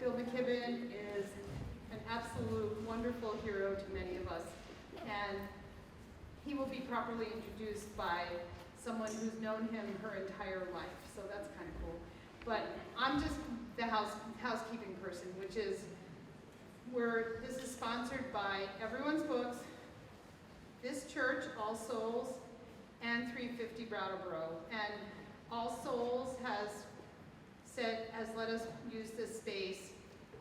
Bill McKibben is an absolute wonderful hero to many of us, and he will be properly introduced by someone who's known him her entire life, so that's kind of cool. But I'm just the housekeeping person, which is where this is sponsored by Everyone's Books, this church, All Souls, and 350 Brattleboro. And All Souls has let us use this space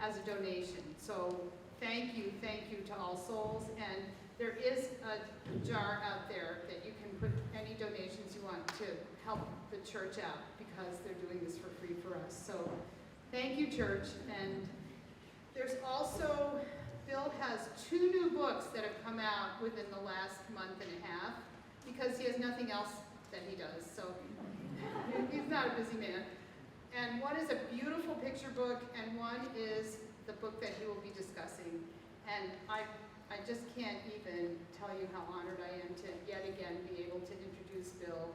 as a donation. So thank you to All Souls. And there is a jar out there that you can put any donations you want to help the church out, because they're doing this for free for us. So thank you, church. And there's also, Bill has 2 new books that have come out within the last month and a half, because he has nothing else that he does. So he's not a busy man. And one is a beautiful picture book, and one is the book that he will be discussing. And I just can't even tell you how honored I am to yet again be able to introduce Bill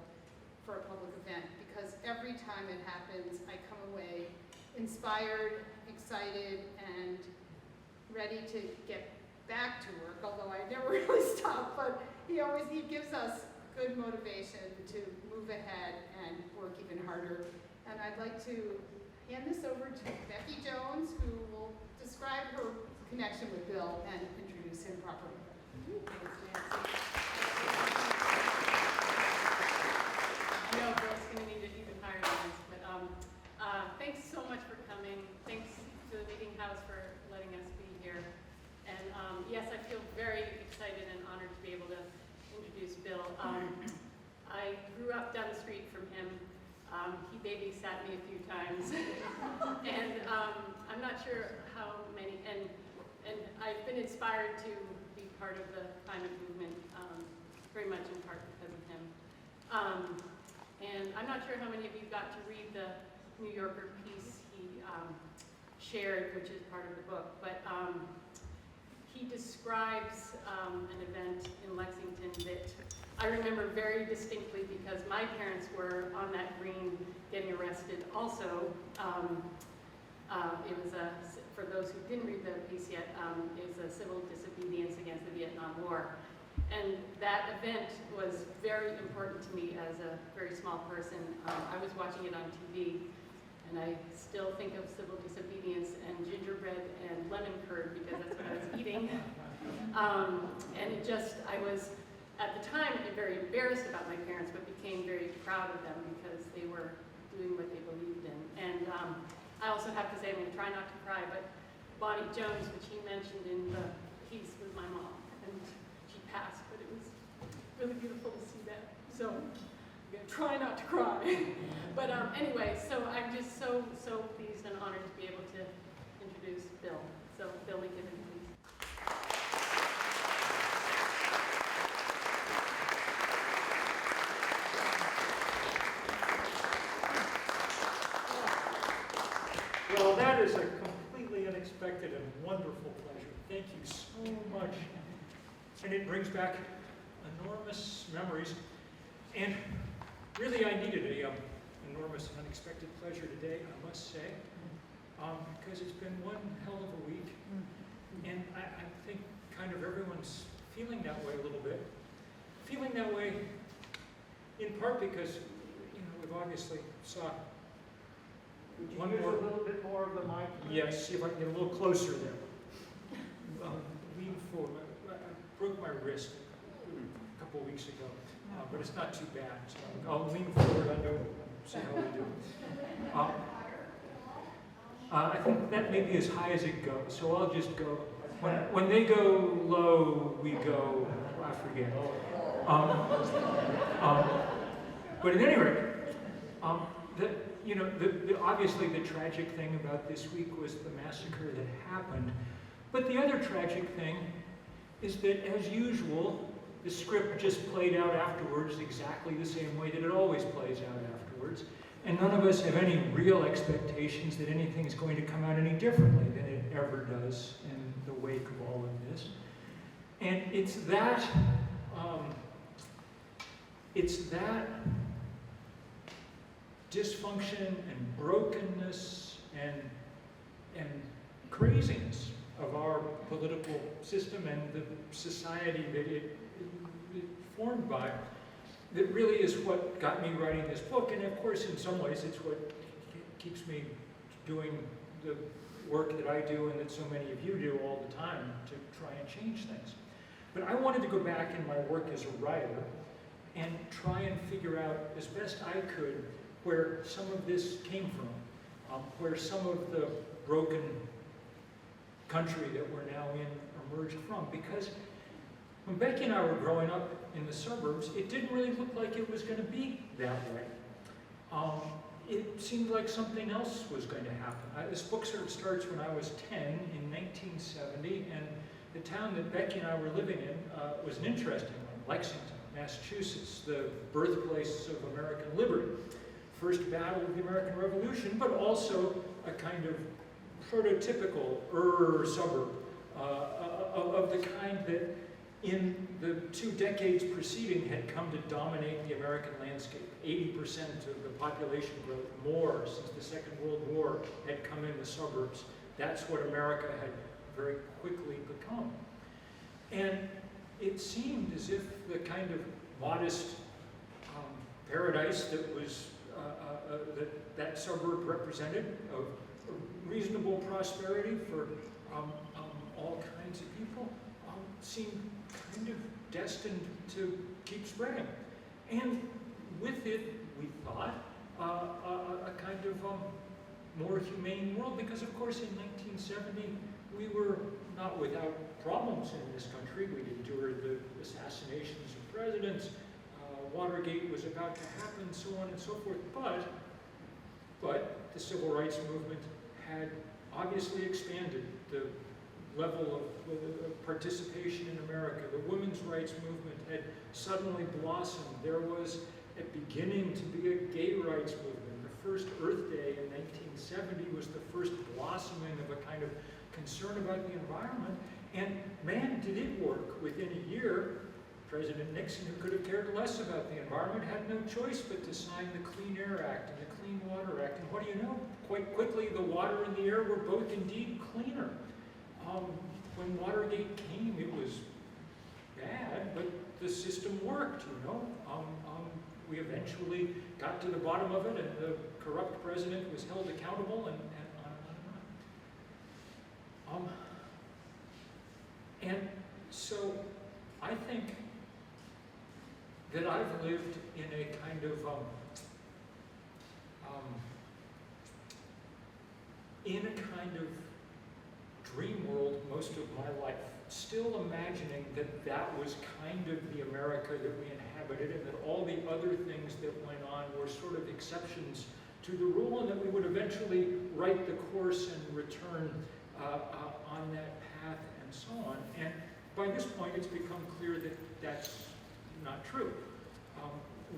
for a public event, because every time it happens, I come away inspired, excited, and ready to get back to work, although I never really stop, but he gives us good motivation to move ahead and work even harder. And I'd like to hand this over to Becky Jones, who will describe her connection with Bill and introduce him properly. Thanks, Nancy. I know Bill's going to need it even higher than this, but thanks so much for coming. Thanks to the Meeting House for letting us be here. And yes, I feel very excited and honored to be able to introduce Bill. I grew up down the street from him. He babysat me a few times. And I'm not sure how many, and I've been inspired to be part of the climate movement, very much in part because of him. And I'm not sure how many of you got to read the New Yorker piece he shared, which is part of the book, but he describes an event in Lexington that I remember very distinctly, because my parents were on that green getting arrested also. It was for those who didn't read the piece yet, it was a civil disobedience against the Vietnam War. And that event was very important to me as a very small person. I was watching it on TV, and I still think of civil disobedience and gingerbread and lemon curd, because that's what I was eating. And I was, at the time, very embarrassed about my parents, but became very proud of them because they were doing what they believed in. And I also have to say, I'm going to try not to cry, but Bonnie Jones, which he mentioned in the piece, was my mom. And she passed, but it was really beautiful to see that. So I'm going to try not to cry. But anyway, so I'm just so pleased and honored to be able to introduce Bill. So Bill McKibben, please. Well, that is a completely unexpected and wonderful pleasure. Thank you so much. And it brings back enormous memories. And really, I needed a enormous and unexpected pleasure today, I must say, because it's been one hell of a week. And I think kind of everyone's feeling that way a little bit. Feeling that way in part because, we've obviously saw one more. A little bit more of the mic? Yes, see if I can get a little closer there. Lean forward. I broke my wrist a couple of weeks ago, but it's not too bad. So I'll lean forward. I know. See how we do. I think that may be as high as it goes. So I'll just go. When they go low, we go. I forget. But at any rate, obviously the tragic thing about this week was the massacre that happened. But the other tragic thing is that, as usual, the script just played out afterwards exactly the same way that it always plays out afterwards. And none of us have any real expectations that anything is going to come out any differently than it ever does in the wake of all of this. And it's that dysfunction and brokenness and craziness of our political system and the society that it formed by, that really is what got me writing this book. And of course, in some ways, it's what keeps me doing the work that I do and that so many of you do all the time to try and change things. But I wanted to go back in my work as a writer and try and figure out as best I could where some of this came from, where some of the broken country that we're now in emerged from. Because when Becky and I were growing up in the suburbs, it didn't really look like it was going to be that way. It seemed like something else was going to happen. This book sort of starts when I was 10 in 1970, and the town that Becky and I were living in was an interesting one, Lexington, Massachusetts, the birthplace of American liberty. First battle of the American Revolution, but also a kind of prototypical suburb of the kind that in the 2 decades preceding had come to dominate the American landscape. 80% of the population growth, more since the Second World War, had come in the suburbs. That's what America had very quickly become. And it seemed as if the kind of modest paradise that was that suburb represented, of reasonable prosperity for all kinds of people, seemed kind of destined to keep spreading. And with it, we thought, a kind of more humane world, because of course in 1970 we were not without problems in this country. We endured the assassinations of presidents, Watergate was about to happen, so on and so forth, but the civil rights movement had obviously expanded the level of participation in America. The women's rights movement had suddenly blossomed. There was beginning to be a gay rights movement. The first Earth Day in 1970 was the first blossoming of a kind of concern about the environment. And man, did it work. Within a year, President Nixon, who could have cared less about the environment, had no choice but to sign the Clean Air Act and the Clean Water Act. And what do you know? Quite quickly, the water and the air were both indeed cleaner. When Watergate came, it was bad, but the system worked, you know. We eventually got to the bottom of it, and the corrupt president was held accountable, and on and on. And so I think that I've lived in a kind of dream world most of my life, still imagining that that was kind of the America that we inhabited, and that all the other things that went on were sort of exceptions to the rule, and that we would eventually right the course and return on that path and so on. And by this point, it's become clear that that's not true.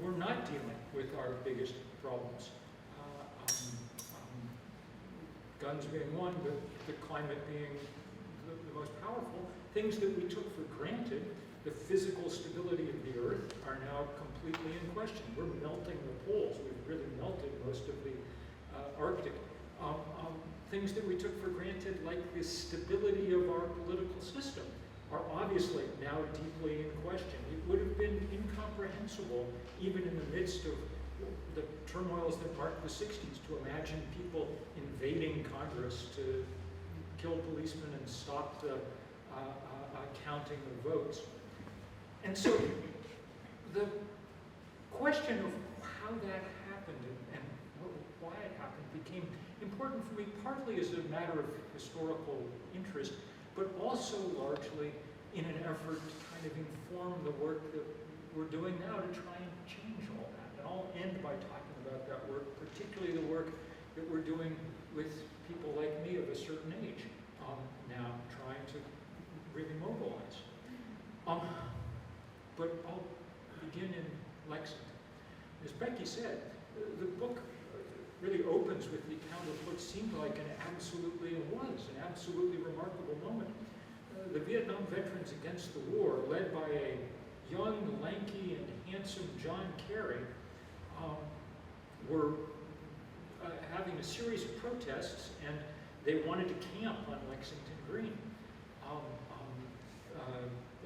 We're not dealing with our biggest problems. Guns being one, the climate being the most powerful. Things that we took for granted, the physical stability of the Earth, are now completely in question. We're melting the poles. We've really melted most of the Arctic. Things that we took for granted, like the stability of our political system, are obviously now deeply in question. It would have been incomprehensible, even in the midst of the turmoils that marked the 60s, to imagine people invading Congress to kill policemen and stop the counting of votes. And so the question of how that happened and why it happened became important for me, partly as a matter of historical interest, but also largely in an effort to kind of inform the work that we're doing now to try and change all that. And I'll end by talking about that work, particularly the work that we're doing with people like me of a certain age, now trying to really mobilize. But I'll begin in Lexington. As Becky said, the book really opens with the account of what seemed like an absolutely remarkable moment. The Vietnam veterans against the war, led by a young, lanky, and handsome John Kerry, were having a series of protests, and they wanted to camp on Lexington Green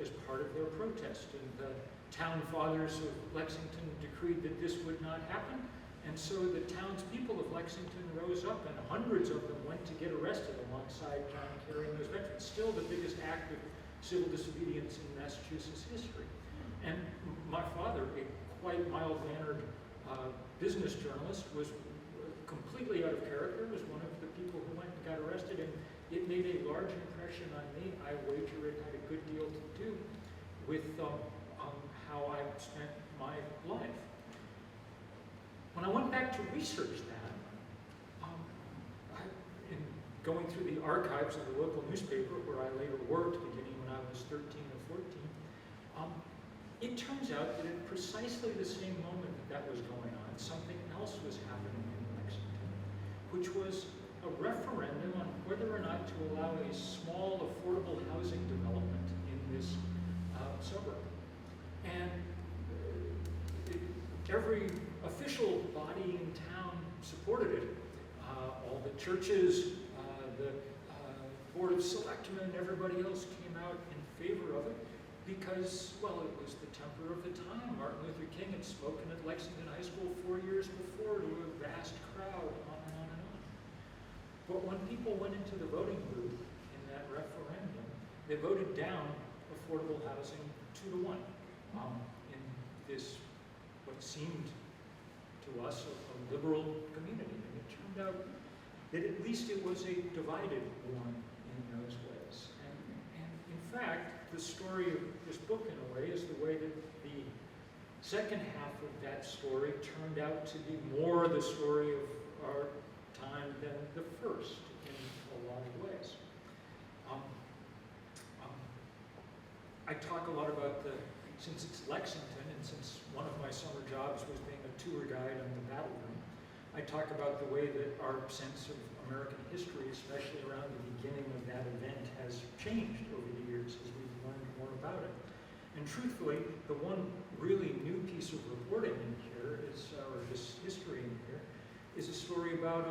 as part of their protest. And the town fathers of Lexington decreed that this would not happen. And so the townspeople of Lexington rose up, and hundreds of them went to get arrested alongside John Kerry and those veterans. Still the biggest act of civil disobedience in Massachusetts history. And my father, a quite mild-mannered business journalist, was completely out of character, was one of the people who went and got arrested, and it made a large impression on me. I wager it had a good deal to do with how I spent my life. When I went back to research that, in going through the archives of the local newspaper where I later worked beginning when I was 13 or 14, it turns out that at precisely the same moment that was going on, something else was happening in Lexington, which was a referendum on whether or not to allow a small affordable housing development in this suburb. And every official body in town supported it. All the churches, the Board of Selectmen, everybody else came out in favor of it because, well, it was the temper of the time. Martin Luther King had spoken at Lexington High School 4 years before to a vast crowd, on and on and on. But when people went into the voting booth in that referendum, they voted down affordable housing 2-1 in this, what seemed to us a liberal community. And it turned out that at least it was a divided one in those ways. And in fact, the story of this book, in a way, is the way that the second half of that story turned out to be more the story of our time than the first in a lot of ways. I talk a lot about since it's Lexington, and since one of my summer jobs was being a tour guide on the Brattleboro, I talk about the way that our sense of American history, especially around the beginning of that event, has changed over the years as we've learned more about it. And truthfully, the one really new piece of reporting in here is, or this history in here, is a story about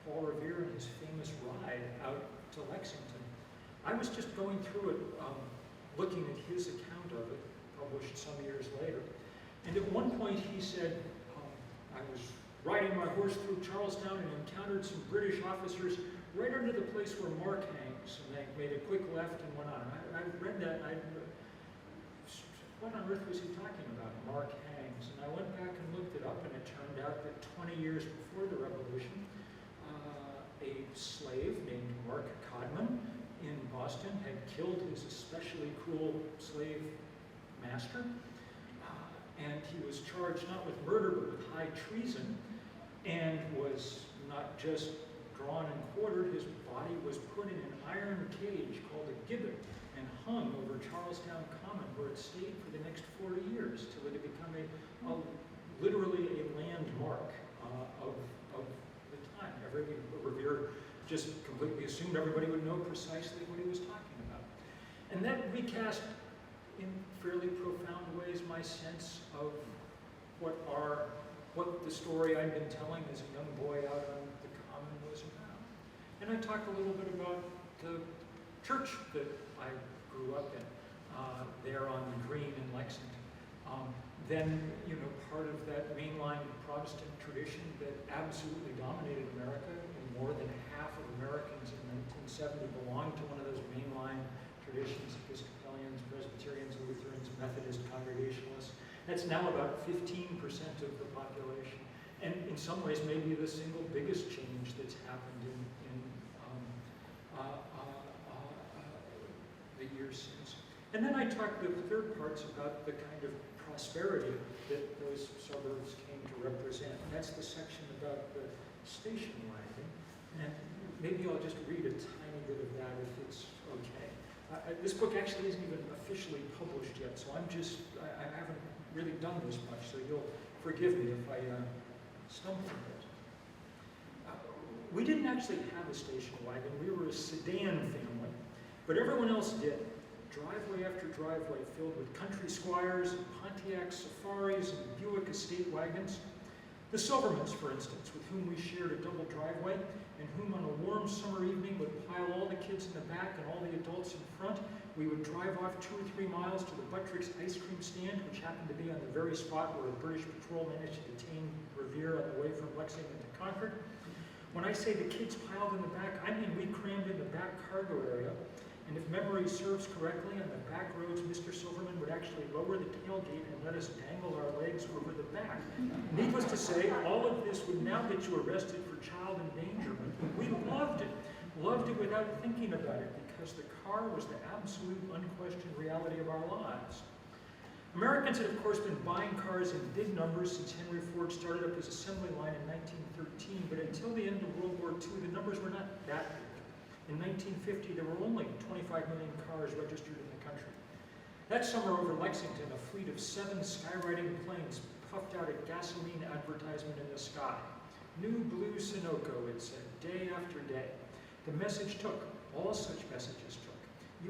Paul Revere and his famous ride out to Lexington. I was just going through it, looking at his account of it, published some years later. And at one point he said, I was riding my horse through Charlestown and encountered some British officers right under the place where Mark hangs. And they made a quick left and went on. I read that and what on earth was he talking about? Mark hangs. And I went back and looked it up, and it turned out that 20 years before the Revolution, a slave named Mark Codman in Boston had killed his especially cruel slave master, and he was charged not with murder but with high treason, and was not just drawn and quartered. His body was put in an iron cage called a gibbet and hung over Charlestown Common, where it stayed for the next 40 years till it had become literally a landmark of the time. Revere just completely assumed everybody would know precisely what he was talking about. And that recast in fairly profound ways my sense of what the story I'd been telling as a young boy out on the Common was about. And I talk a little bit about the church that I grew up in, there on the Green in Lexington. Then, part of that mainline Protestant tradition that absolutely dominated America, and more than half of Americans in 1970 belonged to one of those mainline traditions: Episcopalians, Presbyterians, Lutherans, Methodist, Congregationalists. That's now about 15% of the population, and in some ways maybe the single biggest change that's happened in the years since. And then I talk the third part's about the kind of prosperity that those suburbs came to represent, and that's the section about the station wagon. And maybe I'll just read a tiny bit of that if it's okay. This book actually isn't even officially published yet, so I haven't really done this much, so you'll forgive me if I stumble a bit. We didn't actually have a station wagon. We were a sedan family, but everyone else did. Driveway after driveway filled with country squires, and Pontiac Safaris, and Buick estate wagons. The Silvermans, for instance, with whom we shared a double driveway, and whom on a warm summer evening would pile all the kids in the back and all the adults in front. We would drive off 2 or 3 miles to the Buttrick's ice cream stand, which happened to be on the very spot where a British patrol managed to detain Revere on the way from Lexington to Concord. When I say the kids piled in the back, I mean we crammed in the back cargo area. And if memory serves correctly, on the back roads, Mr. Silverman would actually lower the tailgate and let us dangle our legs over the back. Needless to say, all of this would now get you arrested for child endangerment. We loved it without thinking about it, because the car was the absolute unquestioned reality of our lives. Americans had, of course, been buying cars in big numbers since Henry Ford started up his assembly line in 1913, but until the end of World War II, the numbers were not that big. In 1950, there were only 25 million cars registered in the country. That summer over Lexington, a fleet of 7 skywriting planes puffed out a gasoline advertisement in the sky. New blue Sunoco, it said, day after day. The message took. All such messages took.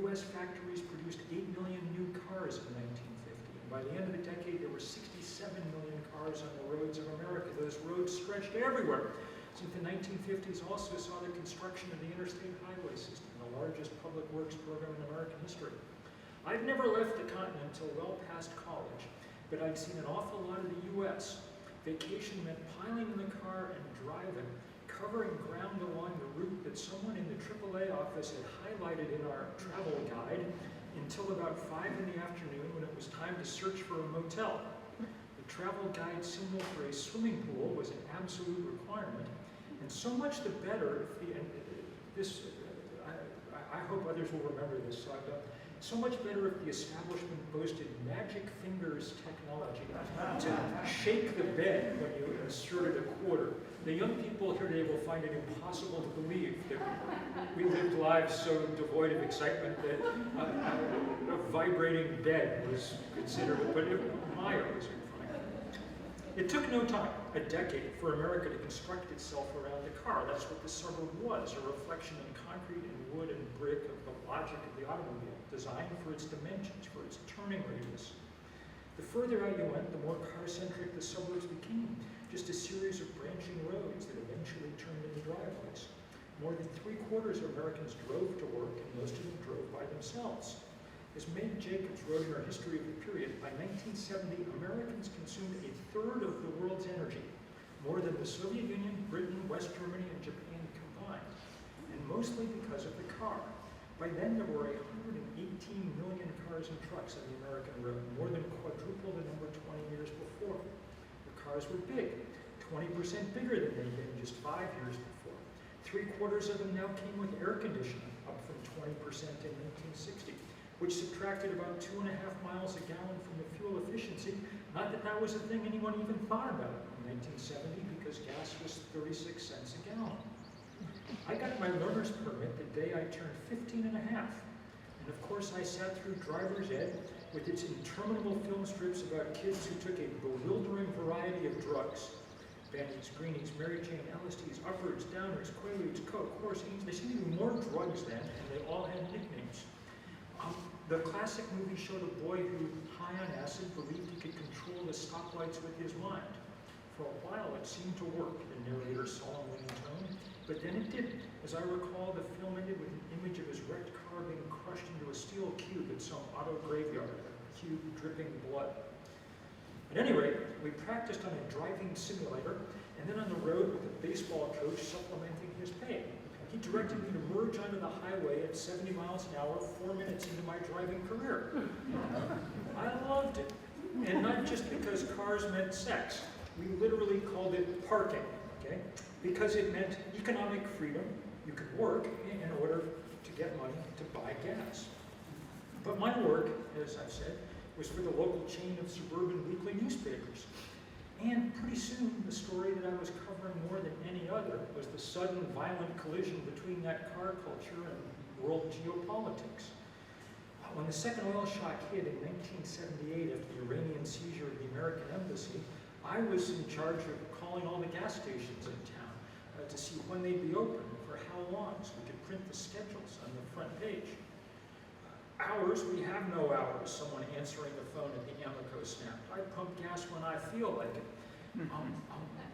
U.S. factories produced 8 million new cars in 1950. And by the end of the decade, there were 67 million cars on the roads of America. Those roads stretched everywhere. Since the 1950s also saw the construction of the interstate highway system, the largest public works program in American history. I'd never left the continent until well past college, but I'd seen an awful lot of the U.S. Vacation meant piling in the car and driving, covering ground along the route that someone in the AAA office had highlighted in our travel guide until about 5 in the afternoon, when it was time to search for a motel. The travel guide symbol for a swimming pool was an absolute requirement. And so much the better if I hope others will remember this, so much better if the establishment boasted magic fingers technology to shake the bed when you inserted a quarter. The young people here today will find it impossible to believe that we lived lives so devoid of excitement that a vibrating bed was considered, but Maya was fine. It took no time, a decade, for America to construct itself around the car. That's what the suburb was, a reflection in concrete and wood and brick of the logic of the automobile, designed for its dimensions, for its turning radius. The further out you went, the more car-centric the suburbs became, just a series of branching roads that eventually turned into driveways. More than 3/4 of Americans drove to work, and most of them drove by themselves. As Meg Jacobs wrote in her History of the Period, by 1970, Americans consumed 1/3 of the world's energy, more than the Soviet Union, Britain, West Germany, and Japan combined, and mostly because of the car. By then, there were 118 million cars and trucks on the American road, more than quadruple the number 20 years before. The cars were big, 20% bigger than they'd been just 5 years before. 3/4 of them now came with air conditioning, up from 20% in 1960. Which subtracted about 2.5 miles a gallon from the fuel efficiency. Not that that was a thing anyone even thought about in 1970, because gas was 36 cents a gallon. I got my learner's permit the day I turned 15 and a half. And of course I sat through driver's ed with its interminable film strips about kids who took a bewildering variety of drugs. Bennies, Greenies, Mary Jane, LSDs, uppers, downers, Quaaludes, Coke, Corsines. There seemed to be more drugs then, and they all had nicknames. The classic movie showed a boy who, high on acid, believed he could control the stoplights with his mind. For a while it seemed to work, the narrator solemnly intoned, but then it didn't. As I recall, the film ended with an image of his wrecked car being crushed into a steel cube at some auto graveyard, a cube dripping blood. At any rate, we practiced on a driving simulator, and then on the road with a baseball coach supplementing his pay. He directed me to merge onto the highway at 70 miles an hour 4 minutes into my driving career. I loved it. And not just because cars meant sex. We literally called it parking, okay? Because it meant economic freedom. You could work in order to get money to buy gas. But my work, as I've said, was for the local chain of suburban weekly newspapers. And pretty soon, the story that I was covering more than any other was the sudden violent collision between that car culture and world geopolitics. When the second oil shock hit in 1978 after the Iranian seizure of the American embassy, I was in charge of calling all the gas stations in town to see when they'd be open and for how long, so we could print the schedules on the front page. Hours, we have no hours, someone answering the phone at the Amoco snapped. I pump gas when I feel like it.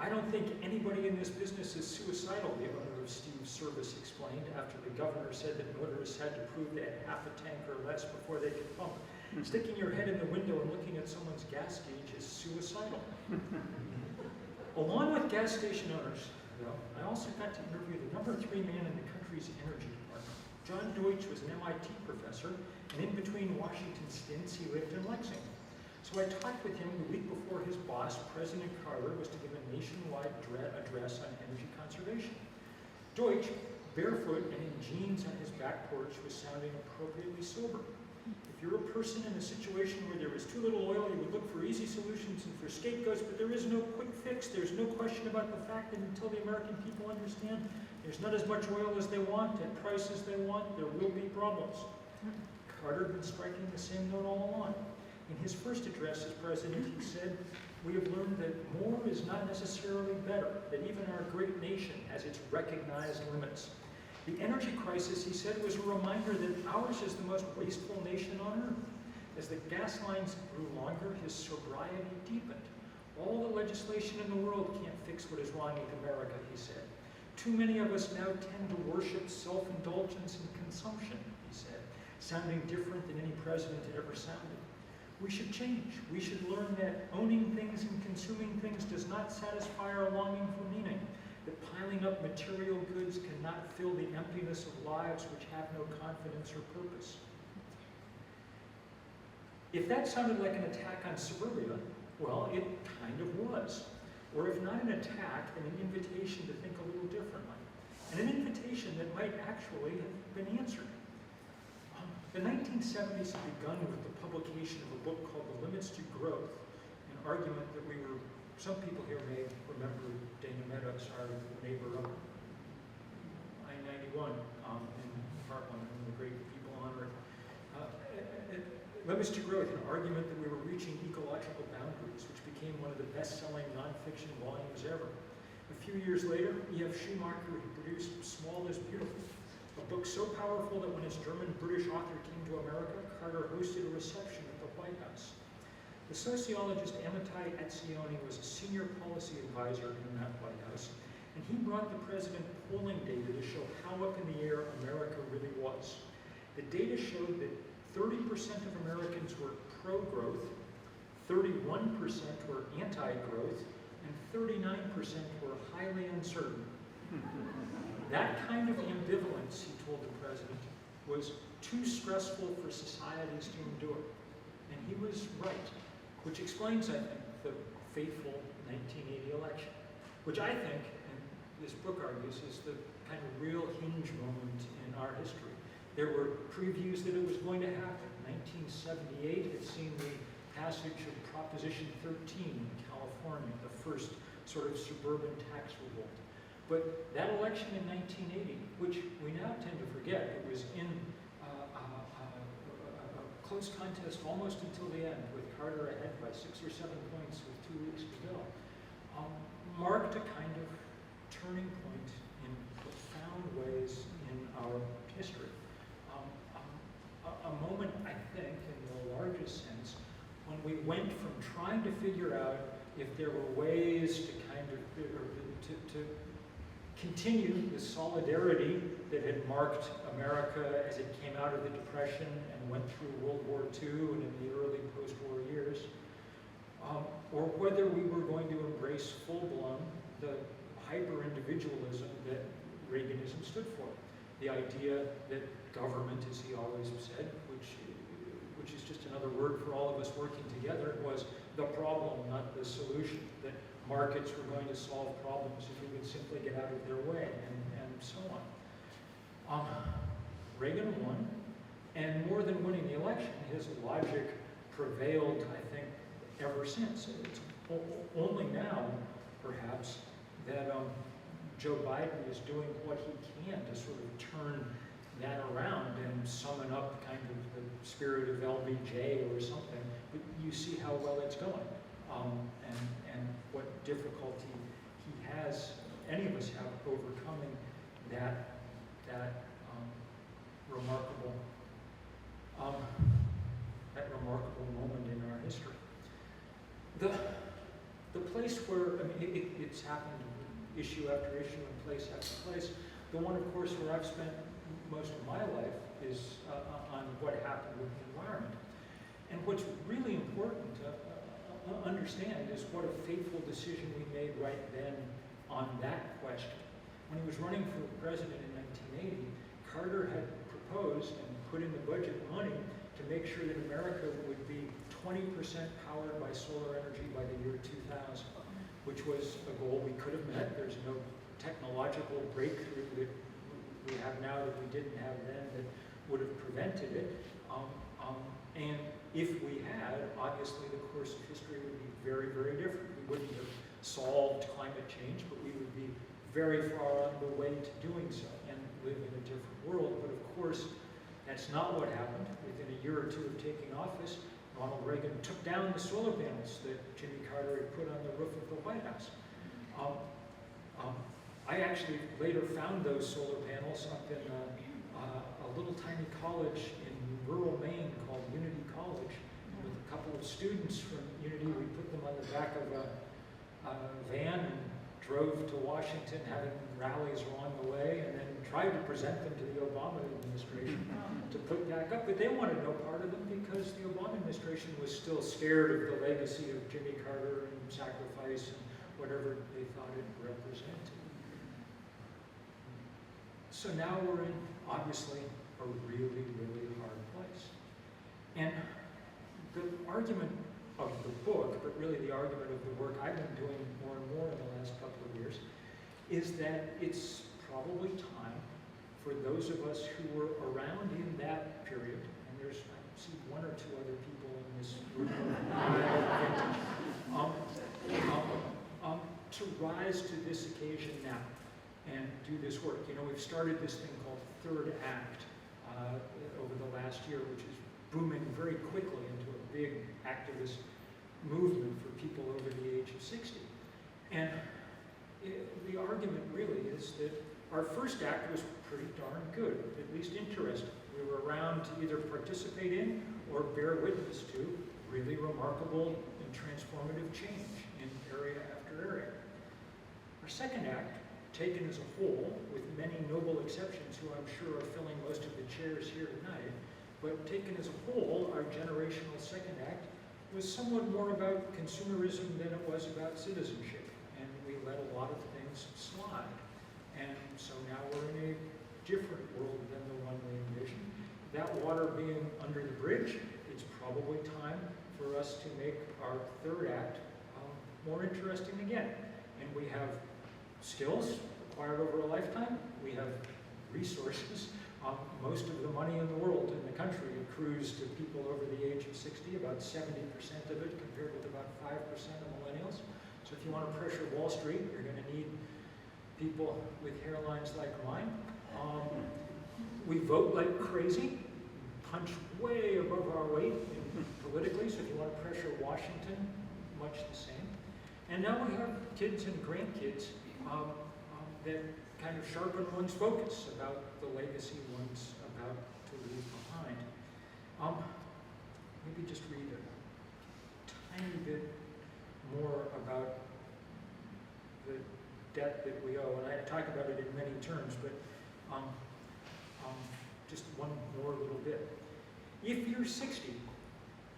I don't think anybody in this business is suicidal, the owner of Steve's Service explained after the governor said that motorists had to prove they had half a tank or less before they could pump. Sticking your head in the window and looking at someone's gas gauge is suicidal. Along with gas station owners, though, I also got to interview the #3 man in the country's energy department. John Deutsch was an MIT professor, and in between Washington stints, he lived in Lexington. So I talked with him the week before his boss, President Carter, was to give a nationwide address on energy conservation. Deutsch, barefoot and in jeans on his back porch, was sounding appropriately sober. If you're a person in a situation where there is too little oil, you would look for easy solutions and for scapegoats, but there is no quick fix. There's no question about the fact that until the American people understand there's not as much oil as they want at prices they want, there will be problems. Carter had been striking the same note all along. In his first address as president, he said, "We have learned that more is not necessarily better, that even our great nation has its recognized limits." The energy crisis, he said, was a reminder that ours is the most wasteful nation on earth. As the gas lines grew longer, his sobriety deepened. All the legislation in the world can't fix what is wrong with America, he said. Too many of us now tend to worship self-indulgence and consumption, he said, sounding different than any president had ever sounded. We should change. We should learn that owning things and consuming things does not satisfy our longing for meaning, that piling up material goods cannot fill the emptiness of lives which have no confidence or purpose. If that sounded like an attack on suburbia, well, it kind of was. Or if not an attack, then an invitation to think a little differently. And an invitation that might actually have been answered. The 1970s had begun with the publication of a book called The Limits to Growth, an argument that some people here may remember Dana Meadows, our neighbor up I-91 in Heartland, one of the great people on earth. Limits to Growth, an argument that we were reaching ecological boundaries, which became one of the best-selling nonfiction volumes ever. A few years later, E.F. Schumacher had produced Small is Beautiful, a book so powerful that when its German-British author came to America, Carter hosted a reception at the White House. The sociologist Amitai Etzioni was a senior policy advisor in that White House, and he brought the president polling data to show how up in the air America really was. The data showed that 30% of Americans were pro-growth, 31% were anti-growth, and 39% were highly uncertain. That kind of ambivalence, he told the president, was too stressful for societies to endure. And he was right, which explains, I think, the fateful 1980 election, which I think, and this book argues, is the kind of real hinge moment in our history. There were previews that it was going to happen. 1978 had seen the passage of Proposition 13 in California, the first sort of suburban tax revolt. But that election in 1980, which we now tend to forget, it was in a close contest almost until the end, with Carter ahead by 6 or 7 points with 2 weeks to go, marked a kind of turning point in profound ways in our history. A moment, I think, in the largest sense, when we went from trying to figure out if there were ways to kind of, to continue the solidarity that had marked America as it came out of the Depression and went through World War II and in the early post-war years, or whether we were going to embrace full-blown the hyper-individualism that Reaganism stood for. The idea that government, as he always said, which is just another word for all of us working together, was the problem, not the solution. That markets were going to solve problems if we would simply get out of their way, and so on. Reagan won, and more than winning the election, his logic prevailed, I think, ever since. It's only now, perhaps, that Joe Biden is doing what he can to sort of turn that around and summon up kind of the spirit of LBJ or something. But you see how well it's going, and what difficulty he has, any of us have, overcoming that remarkable moment in our history. The place where, I mean, it's happened issue after issue and place after place. The one, of course, where I've spent most of my life is on what happened with the environment. And what's really important to understand is what a fateful decision we made right then on that question. When he was running for president in 1980, Carter had proposed and put in the budget money to make sure that America would be 20% powered by solar energy by the year 2000, which was a goal we could have met. There's no technological breakthrough that we have now that we didn't have then that would have prevented it. And if we had, obviously the course of history would be very, very different. We wouldn't have solved climate change, but we would be very far on the way to doing so and live in a different world. But of course, that's not what happened. Within a year or two of taking office, Ronald Reagan took down the solar panels that Jimmy Carter had put on the roof of the White House. I actually later found those solar panels up in a little tiny college in rural Maine called Unity College. With a couple of students from Unity, we put them on the back of a van and drove to Washington, having rallies along the way, and then tried to present them to the Obama administration to put back up. But they wanted no part of them because the Obama administration was still scared of the legacy of Jimmy Carter and sacrifice and whatever they thought it represented. So now we're in, obviously, a really, really hard place. And the argument of the book, but really the argument of the work I've been doing more and more in the last couple of years, is that it's probably time for those of us who were around in that period, and I see one or two other people in this group, to rise to this occasion now and do this work. You know, we've started this thing called Third Act over the last year, which is booming very quickly into a big activist movement for people over the age of 60. And the argument really is that our first act was pretty darn good, at least interesting. We were around to either participate in or bear witness to really remarkable and transformative change in area after area. Our second act, taken as a whole, with many noble exceptions who I'm sure are filling most of the chairs here tonight, but taken as a whole, our generational second act was somewhat more about consumerism than it was about citizenship, and we let a lot of things slide. And so now we're in a different world than the one we envisioned. That water being under the bridge, it's probably time for us to make our third act more interesting again. And we have skills acquired over a lifetime. We have resources. Most of the money in the world, in the country, accrues to people over the age of 60, about 70% of it, compared with about 5% of millennials. So if you want to pressure Wall Street, you're going to need people with hairlines like mine. We vote like crazy, punch way above our weight politically, so if you want to pressure Washington, much the same. And now we have kids and grandkids that kind of sharpen one's focus about the legacy one's about to leave behind. Maybe just read a tiny bit more about the debt that we owe, and I talk about it in many terms, but just one more little bit. If you're 60,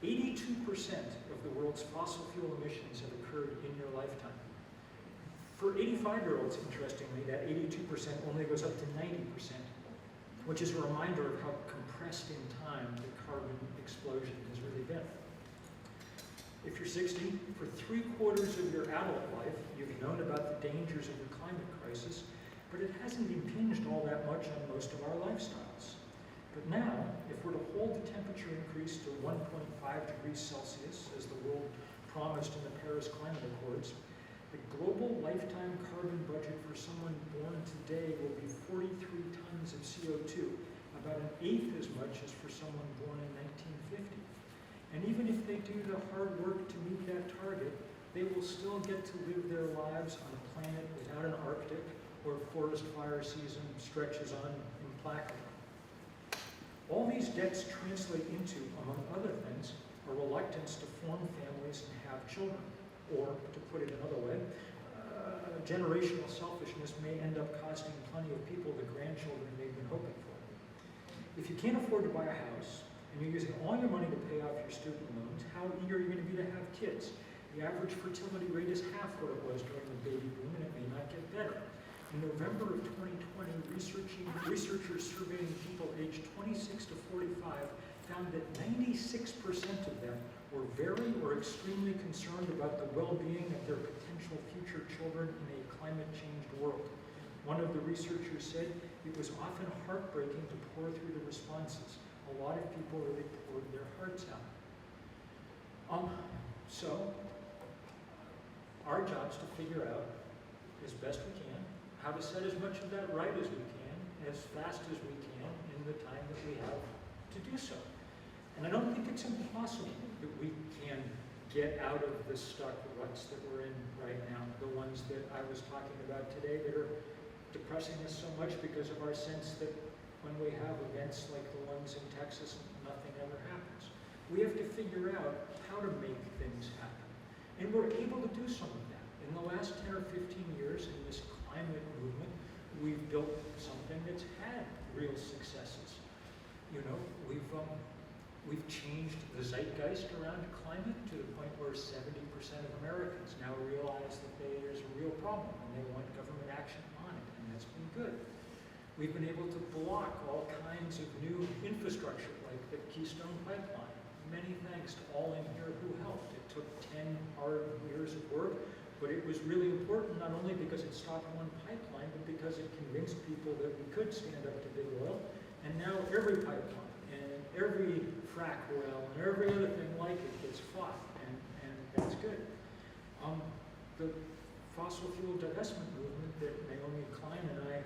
82% of the world's fossil fuel emissions have occurred in your lifetime. For 85-year-olds, interestingly, that 82% only goes up to 90%, which is a reminder of how compressed in time the carbon explosion has really been. If you're 60, for 3/4 of your adult life, you've known about the dangers of the climate crisis, but it hasn't impinged all that much on most of our lifestyles. But now, if we're to hold the temperature increase to 1.5 degrees Celsius, as the world promised in the Paris Climate Accords, the global lifetime carbon budget for someone born today will be 43 tons of CO2, about 1/8 as much as for someone born in 1950. And even if they do the hard work to meet that target, they will still get to live their lives on a planet without an Arctic where forest fire season stretches on implacably. All these debts translate into, among other things, a reluctance to form families and have children. Or, to put it another way, generational selfishness may end up costing plenty of people the grandchildren they've been hoping for. If you can't afford to buy a house, and you're using all your money to pay off your student loans, how eager are you going to be to have kids? The average fertility rate is half what it was during the baby boom, and it may not get better. In November of 2020, researchers surveying people aged 26 to 45 found that 96% of them were very or extremely concerned about the well-being of their potential future children in a climate-changed world. One of the researchers said it was often heartbreaking to pour through the responses. A lot of people really poured their hearts out. So, our job is to figure out, as best we can, how to set as much of that right as we can, as fast as we can, in the time that we have to do so. And I don't think it's impossible that we can get out of the stuck ruts that we're in right now, the ones that I was talking about today that are depressing us so much because of our sense that when we have events like the ones in Texas, nothing ever happens. We have to figure out how to make things happen. And we're able to do some of that. In the last 10 or 15 years in this climate movement, we've built something that's had real successes. You know, we've changed the zeitgeist around climate to the point where 70% of Americans now realize that there's a real problem and they want government action on it, and that's been good. We've been able to block all kinds of new infrastructure, like the Keystone Pipeline. Many thanks to all in here who helped. It took 10 hard years of work, but it was really important not only because it stopped one pipeline, but because it convinced people that we could stand up to big oil. And now every pipeline and every frack well and every other thing like it gets fought, and that's good. The fossil fuel divestment movement that Naomi Klein and I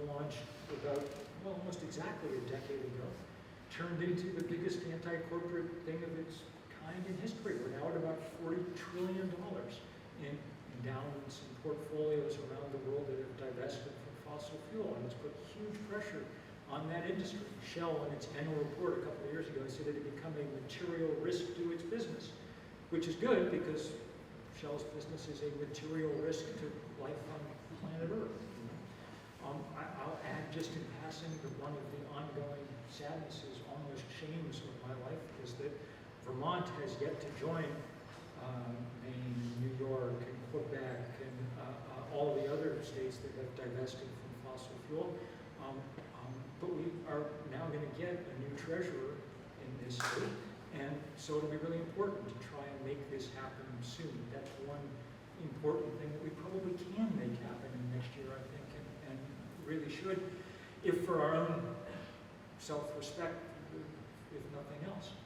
launched about, well, almost exactly a decade ago, turned into the biggest anti-corporate thing of its kind in history. We're now at about $40 trillion in endowments and portfolios around the world that have divested from fossil fuel, and it's put huge pressure on that industry. Shell, in its annual report a couple of years ago, said it had become a material risk to its business, which is good because Shell's business is a material risk to life on planet Earth. I'll add just in passing that one of the ongoing sadnesses, almost shames of my life, is that Vermont has yet to join Maine, New York, and Quebec, and all the other states that have divested from fossil fuel. But we are now going to get a new treasurer in this state, and so it'll be really important to try and make this happen soon. That's one important thing that we probably can make happen in next year, I think, and really should, if for our own self-respect, if nothing else.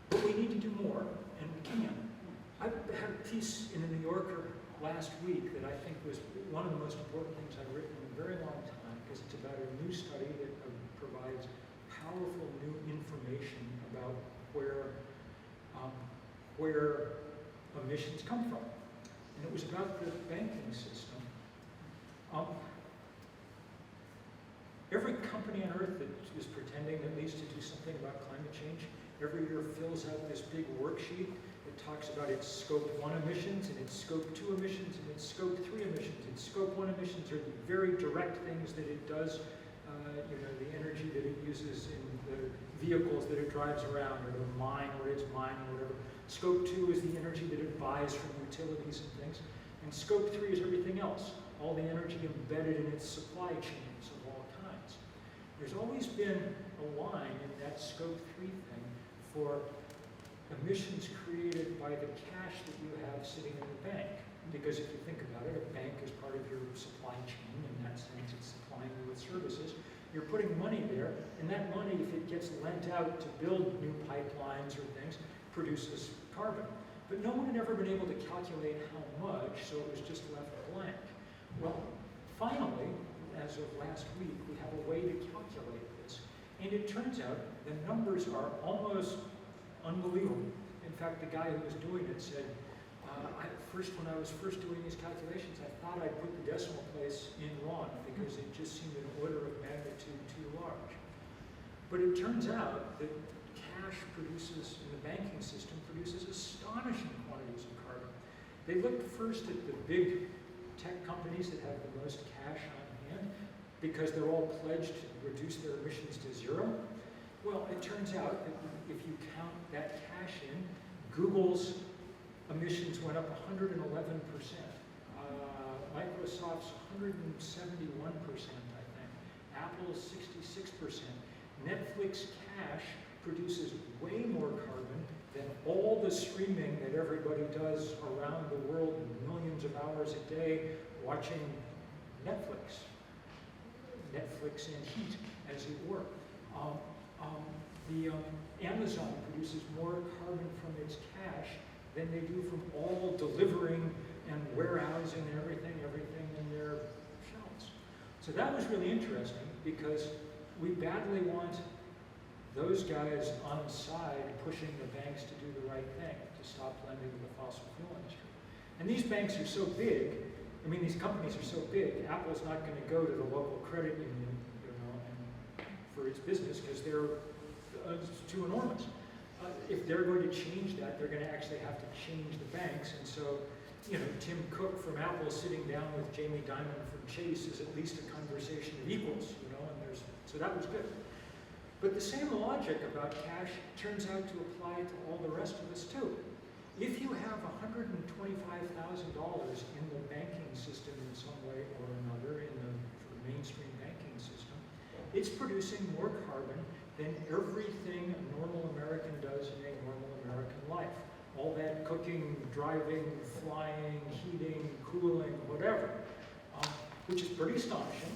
But we need to do more, and we can. I had a piece in the New Yorker last week that I think was one of the most important things I've written in a very long time, because it's about a new study that provides powerful new information about where emissions come from. And it was about the banking system. Every company on earth that is pretending that needs to do something about climate change every year fills out this big worksheet that talks about its scope 1 emissions and its scope 2 emissions and its scope 3 emissions. Its scope 1 emissions are the very direct things that it does, the energy that it uses in the vehicles that it drives around, or the mine where it's mining, or whatever. Scope 2 is the energy that it buys from utilities and things. And scope 3 is everything else, all the energy embedded in its supply chains of all kinds. There's always been a line in that scope 3 thing for emissions created by the cash that you have sitting in the bank. Because if you think about it, a bank is part of your supply chain. In that sense, it's supplying you with services. You're putting money there, and that money, if it gets lent out to build new pipelines or things, produces carbon. But no one had ever been able to calculate how much, so it was just left blank. Well, finally, as of last week, we have a way to calculate this. And it turns out the numbers are almost unbelievable. In fact, the guy who was doing it said, when I was first doing these calculations, I thought I put the decimal place in wrong because it just seemed an order of magnitude too large. But it turns out that cash produces, in the banking system, produces astonishing quantities of carbon. They looked first at the big tech companies that have the most cash on hand because they're all pledged to reduce their emissions to zero. Well, it turns out that if you count that cash in, Google's emissions went up 111%. Microsoft's 171%, I think. Apple's 66%. Netflix cash produces way more carbon than all the streaming that everybody does around the world, millions of hours a day watching Netflix and heat, as it were. Amazon produces more carbon from its cash than they do from all delivering and warehousing and everything in their shelves. So that was really interesting because we badly want those guys on the side pushing the banks to do the right thing, to stop lending to the fossil fuel industry. And these banks are so big, I mean, these companies are so big, Apple's not going to go to the local credit union, and for its business because they're too enormous. If they're going to change that, they're going to actually have to change the banks. And so, Tim Cook from Apple sitting down with Jamie Dimon from Chase is at least a conversation of equals, and so that was good. But the same logic about cash turns out to apply to all the rest of us too. If you have $125,000 in the banking system in some way or another, in the mainstream banking system, it's producing more carbon than everything a normal American does in a normal American life. All that cooking, driving, flying, heating, cooling, whatever, which is pretty astonishing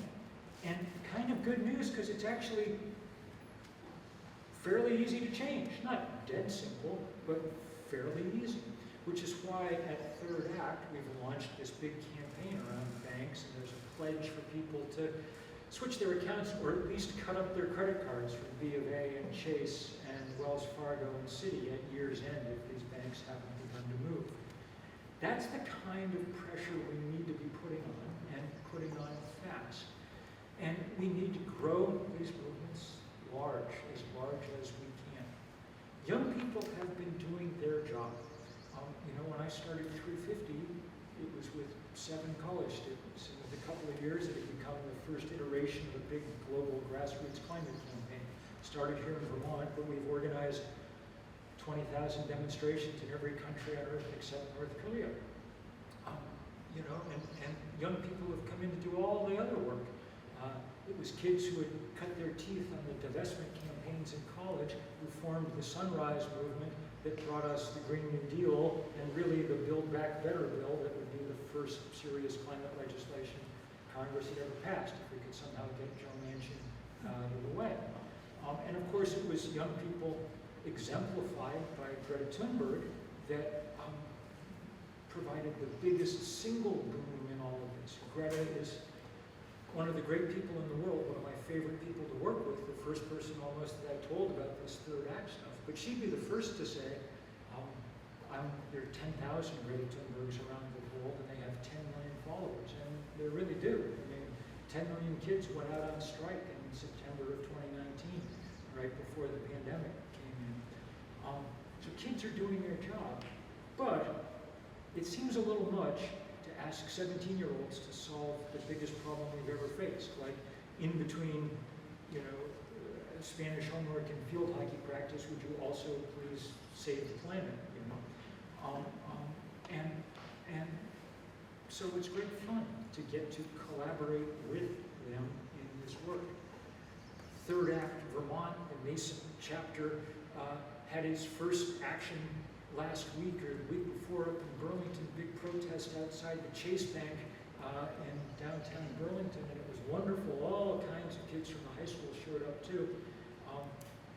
and kind of good news because it's actually fairly easy to change. Not dead simple, but fairly easy. Which is why at Third Act we've launched this big campaign around banks, and there's a pledge for people to switch their accounts or at least cut up their credit cards from B of A and Chase and Wells Fargo and Citi at year's end if these banks haven't begun to move. That's the kind of pressure we need to be putting on, and putting on fast. And we need to grow these movements large as we can. Young people have been doing their job. When I started 350, it was with 7 college students. And with a couple of years, it had become the first iteration of a big global grassroots climate campaign. Started here in Vermont, but we've organized 20,000 demonstrations in every country on earth except North Korea. And young people have come in to do all the other work. It was kids who had cut their teeth on the divestment campaigns in college who formed the Sunrise movement that brought us the Green New Deal and really the Build Back Better bill that would be the first serious climate legislation Congress had ever passed if we could somehow get Joe Manchin out of the way. And of course it was young people exemplified by Greta Thunberg that provided the biggest single boom in all of this. Greta is one of the great people in the world, one of my favorite people to work with, the first person almost that I told about this Third Act stuff. But she'd be the first to say, there are 10,000 Greta Thunbergs around the world and they have 10 million followers. And they really do. I mean, 10 million kids went out on strike in September of 2019, right before the pandemic came in. So kids are doing their job. But it seems a little much to ask 17-year-olds to solve the biggest problem we've ever faced, like in between, Spanish homework and field hockey practice, would you also please save the planet, And so it's great fun to get to collaborate with them in this work. Third Act Vermont, the Mason chapter, had its first action last week or the week before up in Burlington, big protest outside the Chase Bank in downtown Burlington, and it was wonderful. All kinds of kids from the high school showed up too.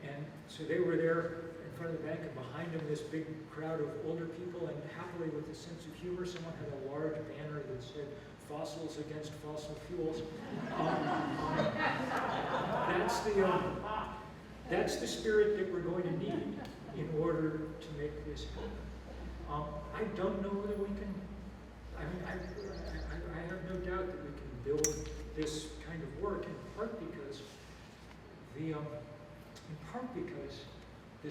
And so they were there in front of the bank, and behind them this big crowd of older people, and happily with a sense of humor, someone had a large banner that said, "Fossils against fossil fuels." That's the spirit that we're going to need in order to make this happen. I don't know whether we can, I have no doubt that we can build this kind of work, in part because the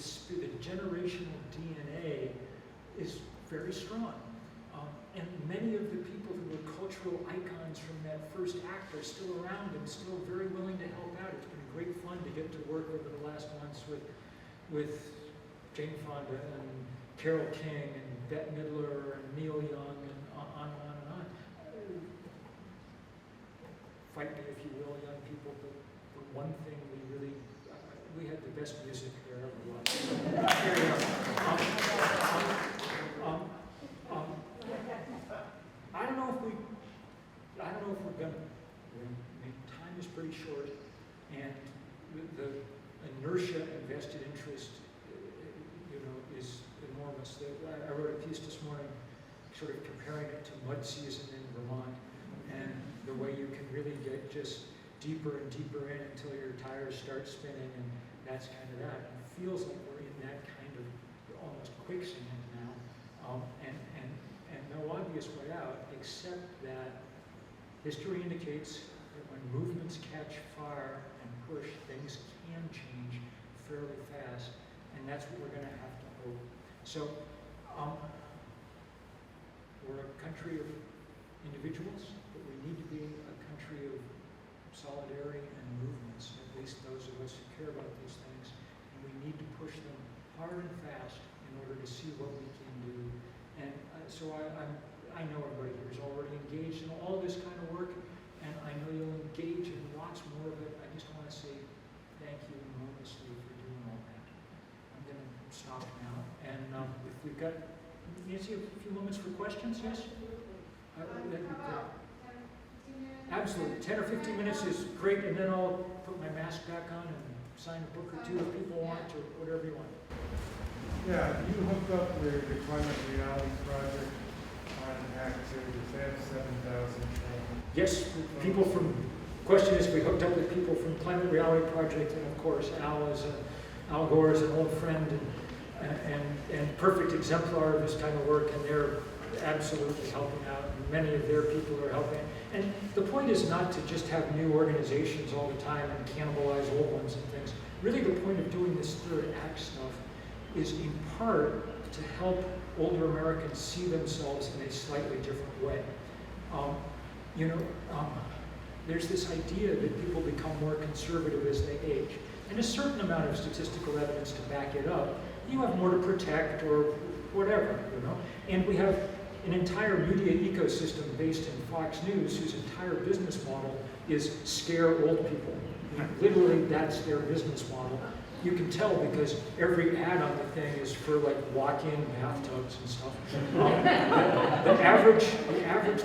generational DNA is very strong. And many of the people who were cultural icons from that first act are still around and still very willing to help out. It's been great fun to get to work over the last months with Jane Fonda and Carole King and Bette Midler and Neil Young and on and on and on. Fight me if you will, young people, but the one thing we had the best music there ever was. Here you go. I don't know if we're gonna. I mean, time is pretty short, and the inertia and vested interest, is enormous. I wrote a piece this morning, sort of comparing it to mud season in Vermont, and the way you can really get just deeper and deeper in until your tires start spinning, and that's kind of that. And it feels like we're in that kind of almost quicksand now, and no obvious way out, except that history indicates that when movements catch fire and push, things can change fairly fast, and that's what we're going to have to hope. So, we're a country of individuals, but we need to be a country of solidarity and movements, at least those of us who care about these things, and we need to push them hard and fast in order to see what we can do. And so I know everybody here is already engaged in all this kind of work, and I know you'll engage in lots more of it. I just want to say thank you enormously for doing all that. I'm going to stop now, and if we've got, Nancy, a few moments for questions, yes? Absolutely. 10 or 15 minutes is great, and then I'll put my mask back on and sign a book or two if people want, or whatever you want. Yeah, you hooked up with the Climate Reality Project on activity. They have 7,000 Yes, people from, question is, we hooked up with people from Climate Reality Project, and of course Al Gore is an old friend and perfect exemplar of this kind of work, and they're absolutely helping out, and many of their people are helping. And the point is not to just have new organizations all the time and cannibalize old ones and things. Really the point of doing this third act stuff is in part to help older Americans see themselves in a slightly different way. There's this idea that people become more conservative as they age, and a certain amount of statistical evidence to back it up. You have more to protect or whatever, and we have an entire media ecosystem based in Fox News whose entire business model is scare old people. Literally, that's their business model. You can tell because every ad on the thing is for like walk-in bathtubs and stuff.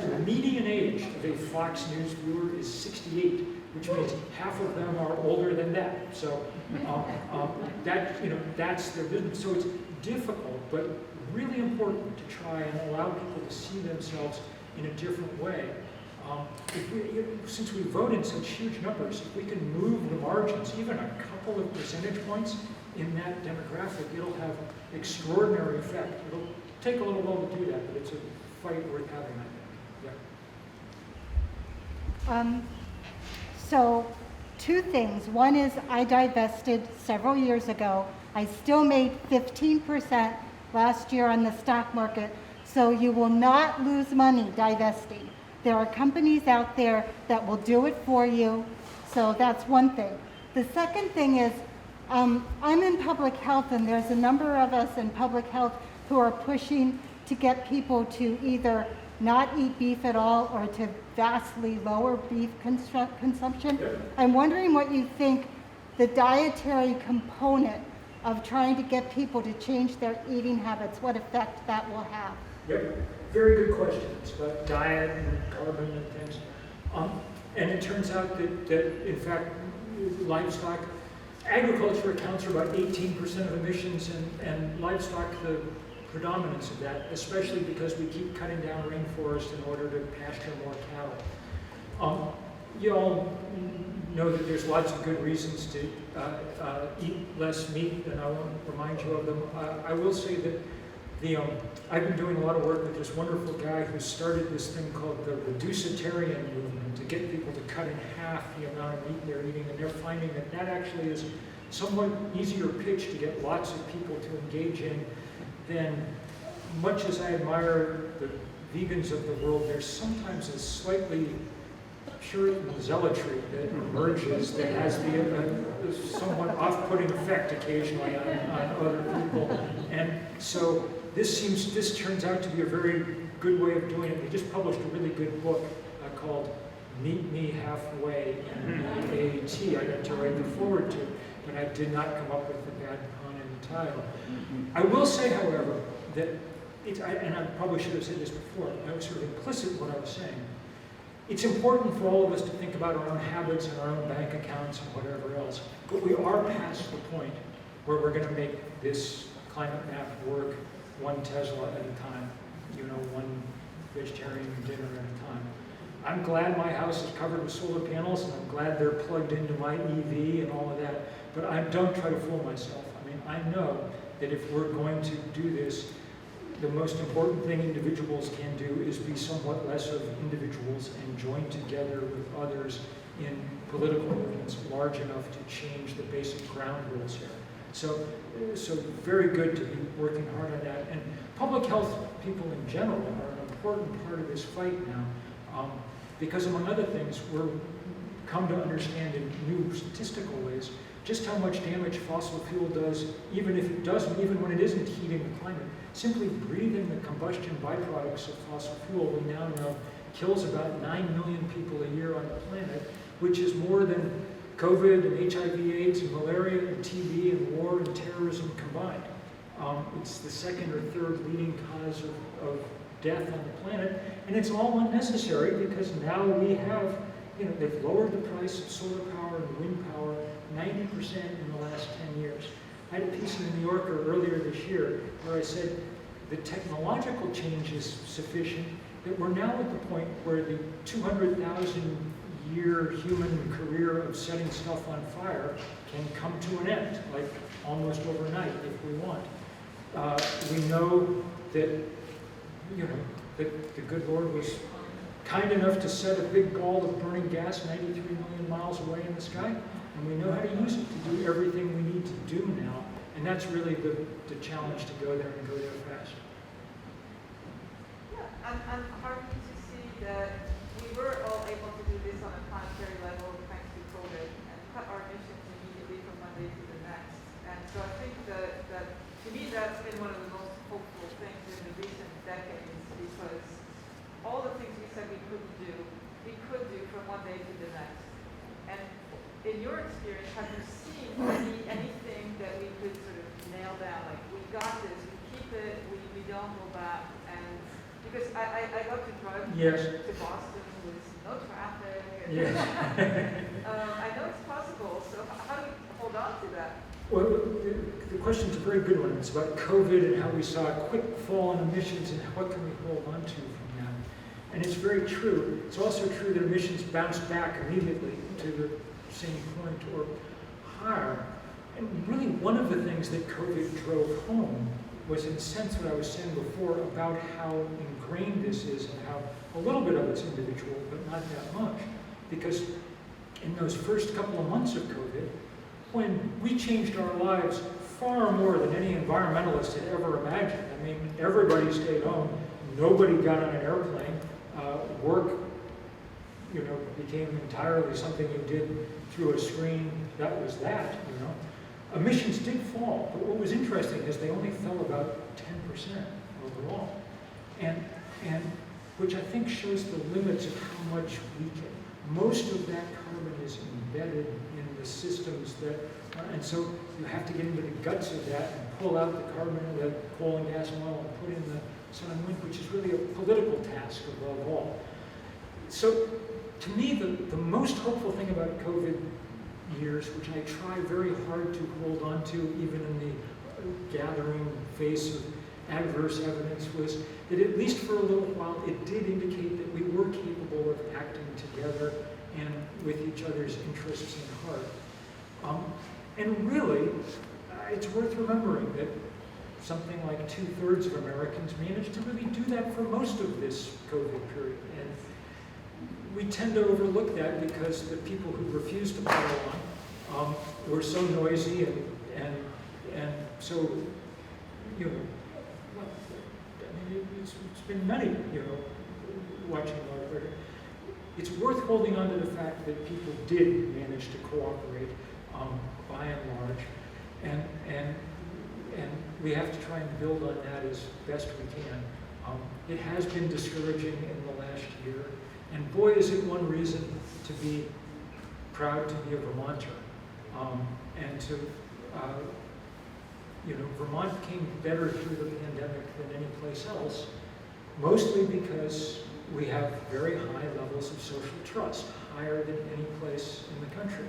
The median age of a Fox News viewer is 68, which means half of them are older than that. So that's their business. So it's difficult, but really important to try and allow people to see themselves in a different way. Since we vote in such huge numbers, if we can move the margins, even a couple of percentage points in that demographic, it'll have extraordinary effect. It'll take a little while to do that, but it's a fight worth having, I think. Yeah. So, two things. One is I divested several years ago. I still made 15% last year on the stock market, so you will not lose money divesting. There are companies out there that will do it for you, so that's one thing. The second thing is, I'm in public health, and there's a number of us in public health who are pushing to get people to either not eat beef at all or to vastly lower beef consumption. I'm wondering what you think the dietary component of trying to get people to change their eating habits, what effect that will have. Yep. Very good questions about diet and carbon and things. And it turns out that in fact, agriculture accounts for about 18% of emissions, and livestock the predominance of that, especially because we keep cutting down rainforest in order to pasture more cattle. You all know that there's lots of good reasons to eat less meat, and I won't remind you of them. I will say that I've been doing a lot of work with this wonderful guy who started this thing called the reducitarian movement to get people to cut in half the amount of meat they're eating, and they're finding that actually is somewhat easier pitch to get lots of people to engage in than, much as I admire the vegans of the world, there's sometimes a slightly Puritan zealotry that emerges that has the somewhat off-putting effect occasionally on other people. And so this turns out to be a very good way of doing it. We just published a really good book called Meet Me Halfway in AAT. I got to write the forward to, but I did not come up with the bad pun in the title. I will say, however, that and I probably should have said this before, I was sort of implicit in what I was saying. It's important for all of us to think about our own habits and our own bank accounts and whatever else, but we are past the point where we're going to make this climate map work one Tesla at a time, one vegetarian dinner at a time. I'm glad my house is covered with solar panels, and I'm glad they're plugged into my EV and all of that, but I don't try to fool myself. I mean, I know that if we're going to do this, the most important thing individuals can do is be somewhat less of individuals and join together with others in political movements large enough to change the basic ground rules here. So very good to be working hard on that. And public health people in general are an important part of this fight now, because among other things, we're come to understand in new statistical ways just how much damage fossil fuel does, even when it isn't heating the climate. Simply breathing the combustion byproducts of fossil fuel, we now know, kills about 9 million people a year on the planet, which is more than COVID and HIV/AIDS and malaria and TB and war and terrorism combined. It's the second or third leading cause of death on the planet, and it's all unnecessary because now we have, they've lowered the price of solar power and wind power 90% in the last 10 years. I had a piece in the New Yorker earlier this year where I said the technological change is sufficient that we're now at the point where the 200,000-year human career of setting stuff on fire can come to an end, like almost overnight if we want. We know that, that the good Lord was kind enough to set a big ball of burning gas 93 million miles away in the sky, and we know how to use it to do everything we need to do now. And that's really the challenge to go there and go there fast. Yeah, I'm heartened to see that we were all able to do this on a planetary level thanks to COVID and cut our emissions immediately from one day to the next. And so I think that to me that's been one of the most hopeful things in the recent decades, because all the things we said we couldn't do, we could do from one day to the next. And in your experience, have you seen anything that we could sort of nail down? Like, we got this, we keep it, we don't go back. And because I love to drive to Boston with no traffic. And Yes. I know it's possible, so how do we hold on to that? Well, the question's a very good one. It's about COVID and how we saw a quick fall in emissions and what can we hold on to from that. And it's very true. It's also true that emissions bounce back immediately to the same point or higher. And really one of the things that COVID drove home was, in a sense, what I was saying before about how ingrained this is and how a little bit of it's individual, but not that much. Because in those first couple of months of COVID, when we changed our lives far more than any environmentalist had ever imagined. I mean, everybody stayed home, nobody got on an airplane, work, became entirely something you did through a screen. That was that, Emissions did fall, but what was interesting is they only fell about 10% overall, and which I think shows the limits of how much we can. Most of that carbon is embedded in the systems that, and so you have to get into the guts of that and pull out the carbon, the coal and gas and oil, and put in the sun and wind, which is really a political task above all. So, to me, the most hopeful thing about COVID years, which I try very hard to hold on to, even in the gathering face of adverse evidence, was that at least for a little while, it did indicate that we were capable of acting together and with each other's interests in heart. And really, it's worth remembering that something like 2/3 of Americans managed to really do that for most of this COVID period. And we tend to overlook that because the people who refuse to follow on we're so noisy and so, you know, well, I mean, it's been nutty, you know, watching our. It's worth holding on to the fact that people did manage to cooperate, by and large, and we have to try and build on that as best we can. It has been discouraging in the last year, and boy, is it one reason to be proud to be a Vermonter, and to, you know, Vermont came better through the pandemic than any place else, mostly because we have very high levels of social trust, higher than any place in the country.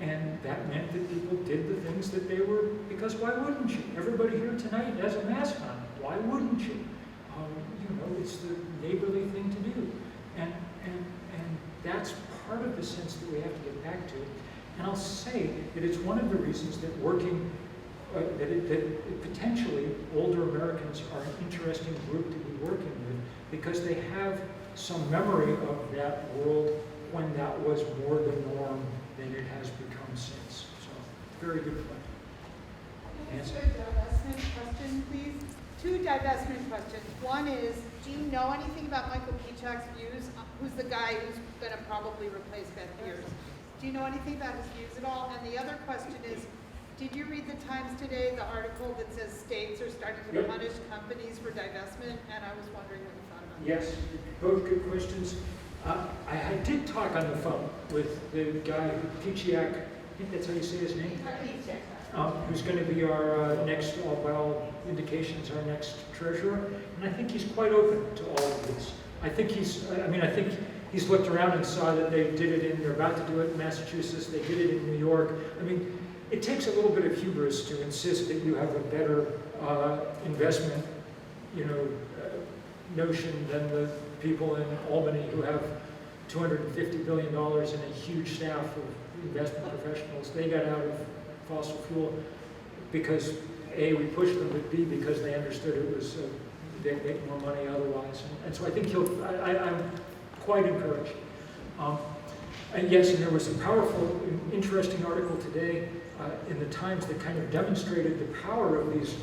And that meant that people did the things that they were, because why wouldn't you? Everybody here tonight has a mask on. Why wouldn't you? You know, it's the neighborly thing to do. And that's part of the sense that we have to get back to. And I'll say that it's one of the reasons that working, that potentially older Americans are an interesting group to be working with, because they have some memory of that world when that was more the norm than it has become since. So, very good point. Answer a divestment question, please. Two divestment questions. One is, do you know anything about Michael Pichak's views? Who's the guy who's going to probably replace Beth Pearce? Do you know anything about his views at all? And the other question is, did you read the Times today, the article that says states are starting to punish companies for divestment? And I was wondering what you thought about that. Yes, both good questions. I did talk on the phone with the guy, Pichiak, I think that's how you say his name? Who's going to be our next, by all indications, our next treasurer. And I think he's quite open to all of this. I think he's looked around and saw that they did it they're about to do it in Massachusetts, they did it in New York. I mean, it takes a little bit of hubris to insist that you have a better investment, you know, notion than the people in Albany who have $250 billion and a huge staff of investment professionals. They got out of fossil fuel because A, we pushed them, but B, because they understood it was, they'd make more money otherwise. And so I think I'm quite encouraged. And yes, and there was a powerful, interesting article today in the Times that kind of demonstrated the power of these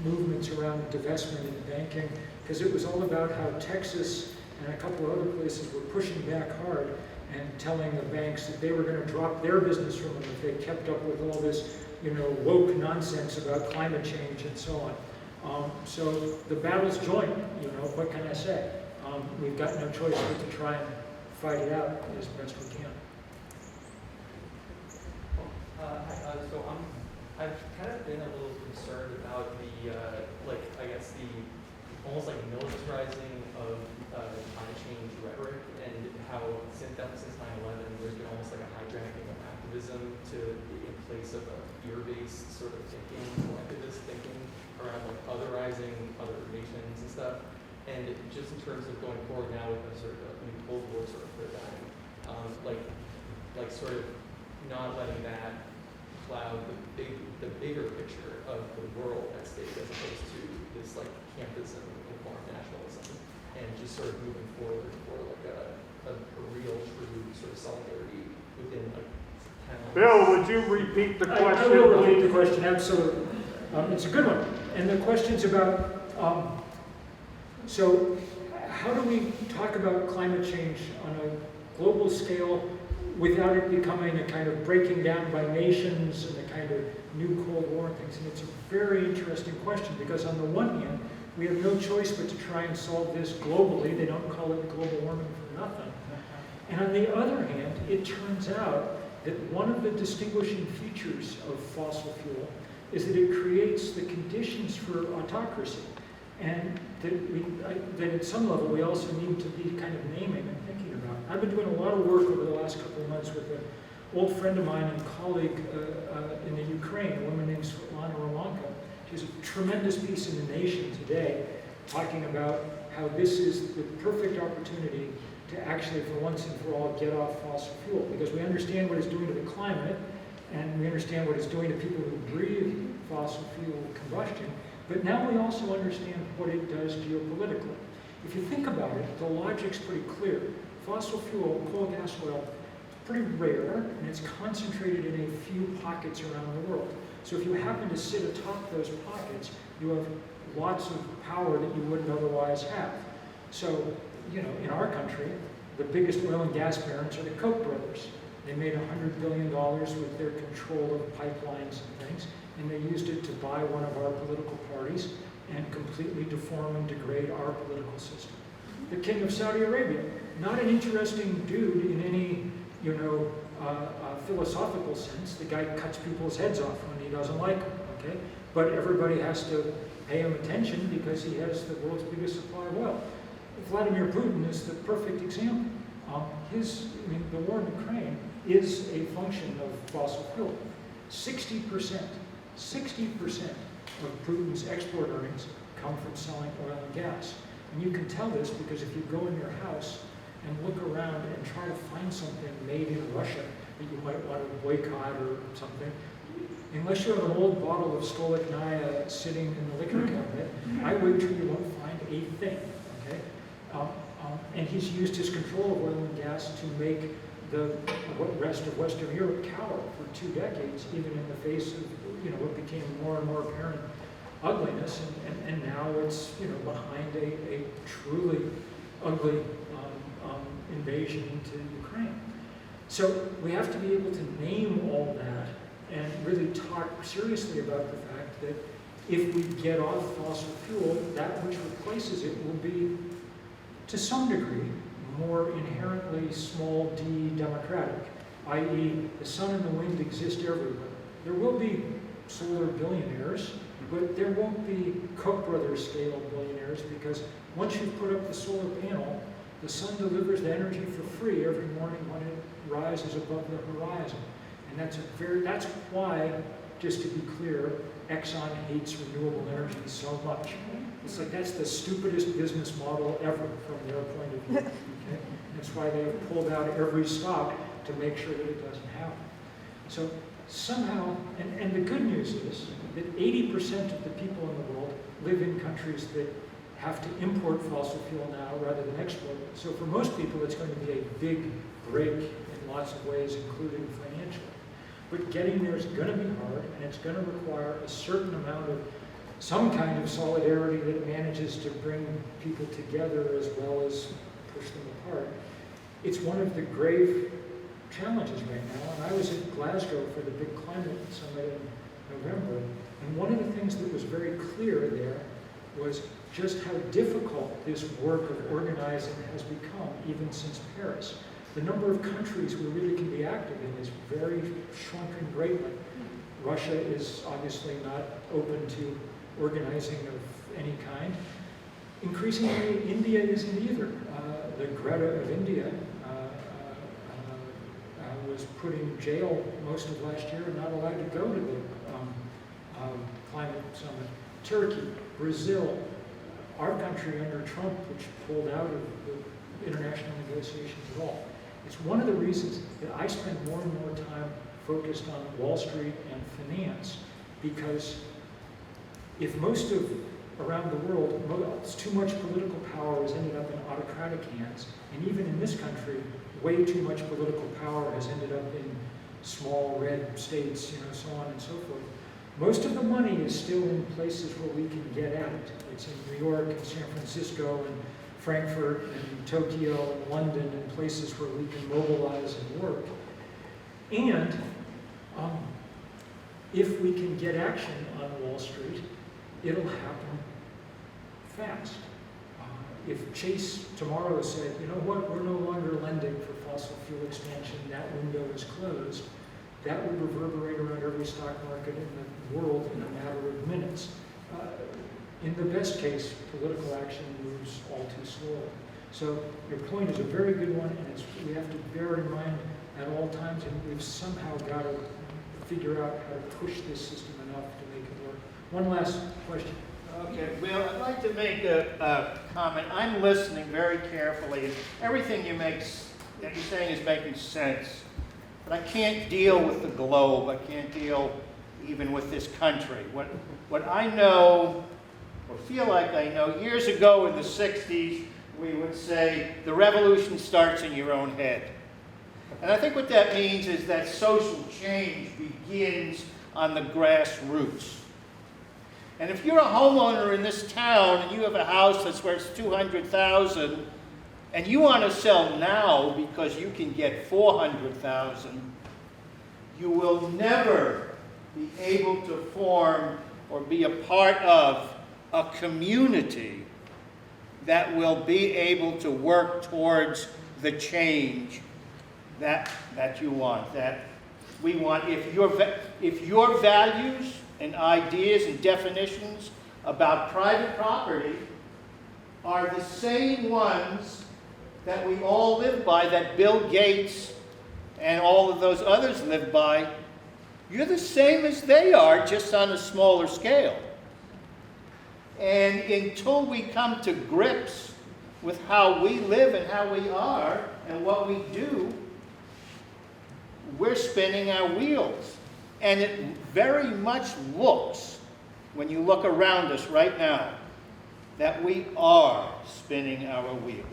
movements around divestment in banking, because it was all about how Texas and a couple of other places were pushing back hard and telling the banks that they were going to drop their business from them if they kept up with all this, you know, woke nonsense about climate change and so on. So the battle's joined, you know, what can I say? We've got no choice but to try and fight it out as best we can. So I've kind of been a little concerned about the, I guess the almost like militarizing of climate change rhetoric, and how since 9/11 there's been almost like a hijacking of activism in place of a fear-based sort of thinking, collectivist thinking around like otherizing other nations and stuff. And just in terms of going forward now with a sort of a new Cold War sort of paradigm, like sort of not letting that cloud the bigger picture of the world at stake, as opposed to this like campism and foreign nationalism, and just sort of moving forward for like a real true sort of solidarity within like towns. Bill, would you repeat the question? I will repeat the question, absolutely. It's a good one. And the question's about, so how do we talk about climate change on a global scale without it becoming a kind of breaking down by nations and a kind of new Cold War and things? And it's a very interesting question, because on the one hand, we have no choice but to try and solve this globally. They don't call it global warming for nothing. And on the other hand, it turns out that one of the distinguishing features of fossil fuel is that it creates the conditions for autocracy. And that at some level we also need to be kind of naming and thinking about. I've been doing a lot of work over the last couple of months with an old friend of mine and colleague in the Ukraine, a woman named Svetlana Romanka. She has a tremendous piece in The Nation today talking about how this is the perfect opportunity to actually, for once and for all, get off fossil fuel. Because we understand what it's doing to the climate, and we understand what it's doing to people who breathe fossil fuel combustion. But now we also understand what it does geopolitically. If you think about it, the logic's pretty clear. Fossil fuel, coal, gas, oil, pretty rare, and it's concentrated in a few pockets around the world. So if you happen to sit atop those pockets, you have lots of power that you wouldn't otherwise have. So, you know, in our country, the biggest oil and gas barons are the Koch brothers. They made $100 billion with their control of pipelines and things, and they used it to buy one of our political parties and completely deform and degrade our political system. The king of Saudi Arabia, not an interesting dude in any, you know, philosophical sense. The guy cuts people's heads off when he doesn't like them, okay? But everybody has to pay him attention because he has the world's biggest supply of oil. Vladimir Putin is the perfect example. The war in Ukraine is a function of fossil fuel. 60% of Putin's export earnings come from selling oil and gas. And you can tell this because if you go in your house and look around and try to find something made in Russia that you might want to boycott or something, unless you have an old bottle of Stolichnaya sitting in the liquor cabinet, I wager you won't find a thing, okay? And he's used his control of oil and gas to make the rest of Western Europe cower for 2 decades, even in the face of, you know, what became more and more apparent ugliness, and now it's, you know, behind a truly ugly invasion into Ukraine. So we have to be able to name all that and really talk seriously about the fact that if we get off fossil fuel, that which replaces it will be, to some degree, more inherently small d democratic, i.e. the sun and the wind exist everywhere. There will be solar billionaires, but there won't be Koch brothers scale billionaires, because once you put up the solar panel, the sun delivers the energy for free every morning when it rises above the horizon. And that's why, just to be clear, Exxon hates renewable energy so much. It's like that's the stupidest business model ever from their point of view. Okay? That's why they have pulled out every stock to make sure that it doesn't happen. So somehow, and the good news is that 80% of the people in the world live in countries that have to import fossil fuel now rather than export it. So for most people, it's going to be a big break in lots of ways, including financially. But getting there is going to be hard, and it's going to require a certain amount of some kind of solidarity that manages to bring people together as well as push them apart. It's one of the grave challenges right now, and I was at Glasgow for the big climate summit in November, and one of the things that was very clear there was just how difficult this work of organizing has become, even since Paris. The number of countries we really can be active in is very shrunken greatly. Russia is obviously not open to organizing of any kind. Increasingly, India isn't either. The Greta of India was put in jail most of last year and not allowed to go to the climate summit. Turkey, Brazil, our country under Trump, which pulled out of the international negotiations at all. It's one of the reasons that I spend more and more time focused on Wall Street and finance, because if most of around the world, too much political power has ended up in autocratic hands, and even in this country, way too much political power has ended up in small red states, you know, so on and so forth. Most of the money is still in places where we can get at it. It's in New York and San Francisco and Frankfurt and Tokyo and London and places where we can mobilize and work. And if we can get action on Wall Street, it'll happen fast. If Chase tomorrow said, you know what, we're no longer lending for fossil fuel expansion, that window is closed, that would reverberate around every stock market in the world in a matter of minutes. In the best case, political action moves all too slowly. So your point is a very good one, and we have to bear in mind at all times, and we've somehow got to figure out how to push this system enough to make it work. One last question. Okay, well, I'd like to make a comment. I'm listening very carefully. Everything that you're saying is making sense. But I can't deal with the globe. I can't deal even with this country. What I know, or feel like I know, years ago in the 60s, we would say, the revolution starts in your own head. And I think what that means is that social change begins on the grassroots. And if you're a homeowner in this town and you have a house that's worth $200,000 and you want to sell now because you can get $400,000, you will never be able to form or be a part of a community that will be able to work towards the change that you want, that we want. If your values and ideas and definitions about private property are the same ones that we all live by, that Bill Gates and all of those others live by, you're the same as they are, just on a smaller scale. And until we come to grips with how we live and how we are and what we do, we're spinning our wheels. And it very much looks, when you look around us right now, that we are spinning our wheels.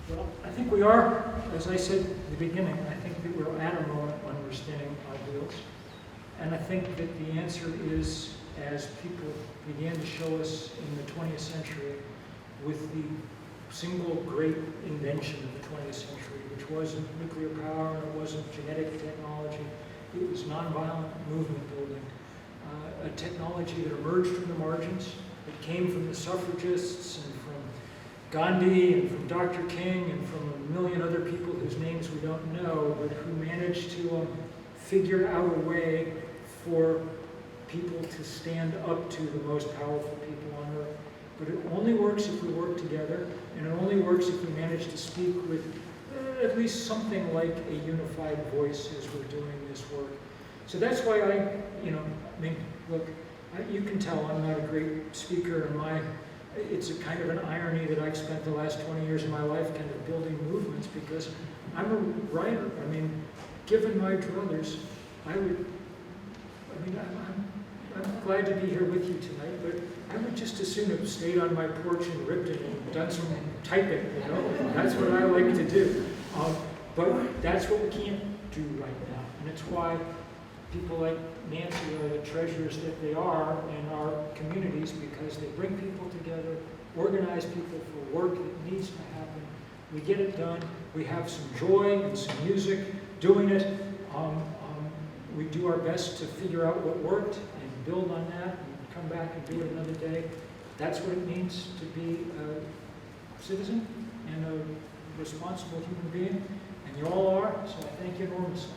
Well, I think we are, as I said at the beginning, I think that we're at a moment when we're spinning our wheels. And I think that the answer is, as people began to show us in the 20th century with the single great invention of the 20th century, which wasn't nuclear power, and it wasn't genetic technology, it was nonviolent movement building. A technology that emerged from the margins, that came from the suffragists and from Gandhi and from Dr. King and from a million other people whose names we don't know, but who managed to figure out a way for people to stand up to the most powerful people on earth. But it only works if we work together, and it only works if we manage to speak with at least something like a unified voice as we're doing this work. So that's why look, you can tell I'm not a great speaker, and it's a kind of an irony that I've spent the last 20 years of my life kind of building movements, because I'm a writer. I mean, given my druthers, I'm glad to be here with you tonight, but I would just as soon have stayed on my porch and ripped it and done some typing, you know? That's what I like to do. But that's what we can't do right now. And it's why people like Nancy are the treasures that they are in our communities, because they bring people together, organize people for work that needs to happen. We get it done. We have some joy and some music doing it. We do our best to figure out what worked and build on that and come back and do it another day. That's what it means to be a citizen and a responsible human being, and you all are, so I thank you enormously.